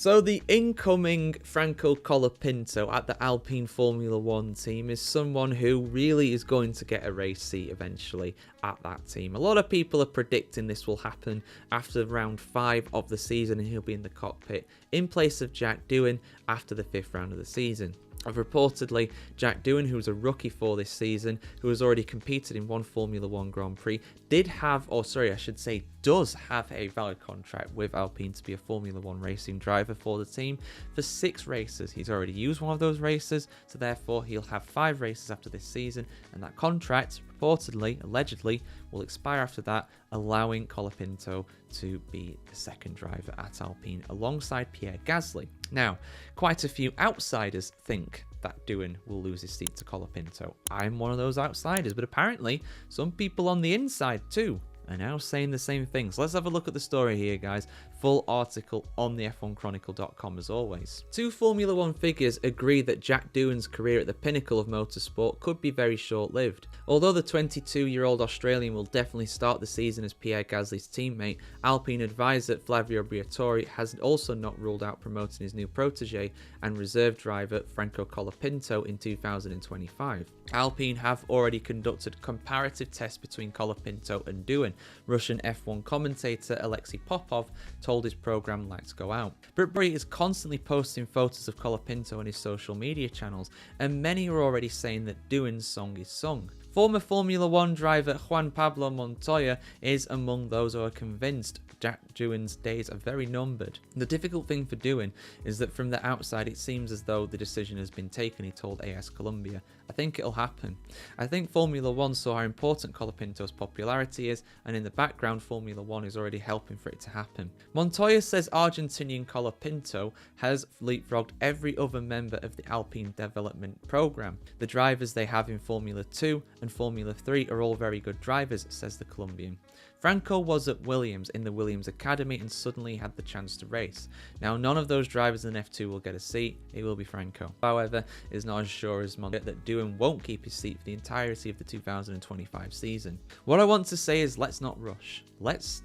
So the incoming Franco Colapinto at the Alpine Formula 1 team is someone who really is going to get a race seat eventually at that team. A lot of people are predicting this will happen after round 5 of the season, and he'll be in the cockpit in place of Jack Doohan after the 5th round of the season. Reportedly, Jack Doohan, who was a rookie for this season, who has already competed in one Formula 1 Grand Prix, does have a valid contract with Alpine to be a Formula 1 racing driver for the team for 6 races. He's already used one of those races, so therefore he'll have 5 races after this season, and that contract, reportedly, allegedly, will expire after that, allowing Colapinto to be the second driver at Alpine alongside Pierre Gasly. Now, quite a few outsiders think that Doohan will lose his seat to Colapinto. I'm one of those outsiders, but apparently some people on the inside too are now saying the same things. Let's have a look at the story here, guys. Full article on the F1Chronicle.com as always. 2 Formula 1 figures agree that Jack Doohan's career at the pinnacle of motorsport could be very short-lived. Although the 22-year-old Australian will definitely start the season as Pierre Gasly's teammate, Alpine advisor Flavio Briatore has also not ruled out promoting his new protege and reserve driver Franco Colapinto in 2025. Alpine have already conducted comparative tests between Colapinto and Doohan. Russian F1 commentator Alexei Popov told his program Lights Go Out. Briatore is constantly posting photos of Colapinto on his social media channels, and many are already saying that Doohan's song is sung. Former Formula 1 driver Juan Pablo Montoya is among those who are convinced Jack Doohan's days are very numbered. The difficult thing for Doohan is that from the outside it seems as though the decision has been taken, he told AS Colombia. I think it'll happen. I think Formula 1 saw how important Colapinto's popularity is, and in the background Formula 1 is already helping for it to happen. Montoya says Argentinian Colapinto has leapfrogged every other member of the Alpine development program. The drivers they have in Formula 2 and Formula 3 are all very good drivers, says the Colombian. Franco was at Williams in the Williams Academy and suddenly had the chance to race. Now, none of those drivers in F2 will get a seat. It will be Franco. However, it is not as sure as Montoya that Doohan won't keep his seat for the entirety of the 2025 season. What I want to say is let's not rush. Let's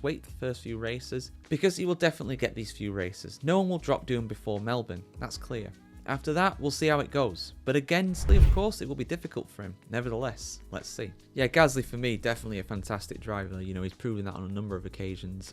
wait for the first few races, because he will definitely get these few races. No one will drop Doohan before Melbourne. That's clear. After that, we'll see how it goes. But again, of course, it will be difficult for him. Nevertheless, let's see. Yeah, Gasly, for me, definitely a fantastic driver. You know, he's proven that on a number of occasions.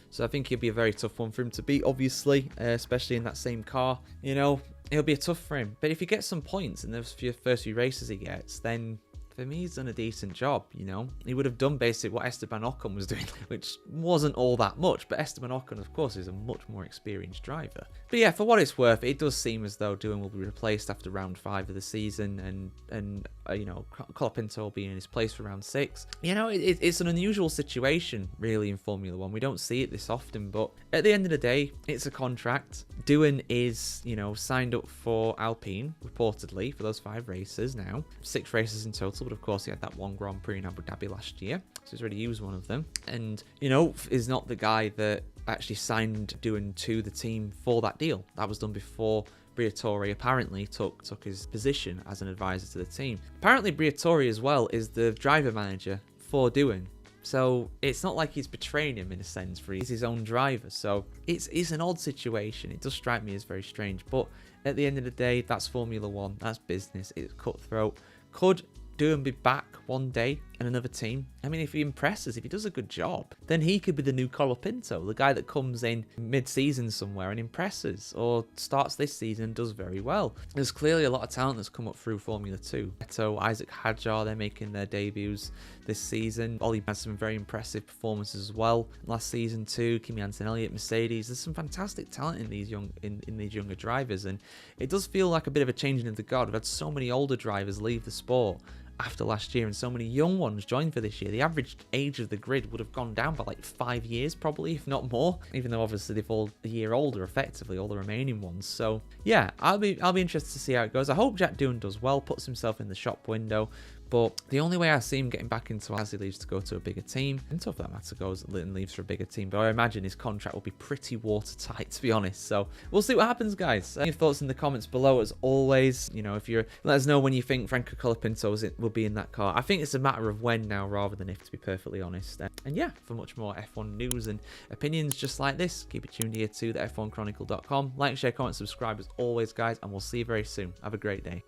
So I think he'll be a very tough one for him to beat, obviously, especially in that same car. You know, it'll be tough for him. But if he gets some points in those first few races he gets, then for me, he's done a decent job, you know. He would have done basically what Esteban Ocon was doing, which wasn't all that much, but Esteban Ocon, of course, is a much more experienced driver. But yeah, for what it's worth, it does seem as though Doohan will be replaced after round 5 of the season, and you know, Colapinto will be in his place for round 6. You know, it's an unusual situation, really, in Formula 1. We don't see it this often, but at the end of the day, it's a contract. Doohan is, you know, signed up for Alpine, reportedly, for those 5 races now. 6 races in total, but of course he had that one Grand Prix in Abu Dhabi last year, so he's already used one of them. And, you know, is not the guy that actually signed Doohan to the team for that deal. That was done before Briatore apparently took his position as an advisor to the team. Apparently Briatore as well is the driver manager for Doohan. So it's not like he's betraying him in a sense, for he's his own driver. So it's an odd situation. It does strike me as very strange. But at the end of the day, that's Formula 1. That's business. It's cutthroat. Could Doohan be back one day in another team? I mean, if he impresses, if he does a good job, then he could be the new Colapinto, the guy that comes in mid-season somewhere and impresses, or starts this season and does very well. There's clearly a lot of talent that's come up through Formula 2. So Isaac Hadjar, they're making their debuts this season. Ollie had some very impressive performances as well last season too. Kimi Antonelli at Mercedes. There's some fantastic talent in these younger drivers, and it does feel like a bit of a changing of the guard. We've had so many older drivers leave the sport after last year, and so many young ones joined for this year. The average age of the grid would have gone down by like 5 years probably, if not more, even though obviously they've all a year older effectively, all the remaining ones. So yeah, I'll be interested to see how it goes. I hope Jack Doohan does well, puts himself in the shop window, But the only way I see him getting back into as he leaves to go to a bigger team, and so for that matter goes and leaves for a bigger team, but I imagine his contract will be pretty watertight, to be honest. So we'll see what happens, guys. Your thoughts in the comments below, as always. You know, if you're, let us know when you think Franco Colapinto will be in that car. I think it's a matter of when now rather than if, to be perfectly honest. And yeah, for much more F1 news and opinions just like this, keep it tuned here to the F1Chronicle.com. Like, share, comment, subscribe as always, guys, and we'll see you very soon. Have a great day.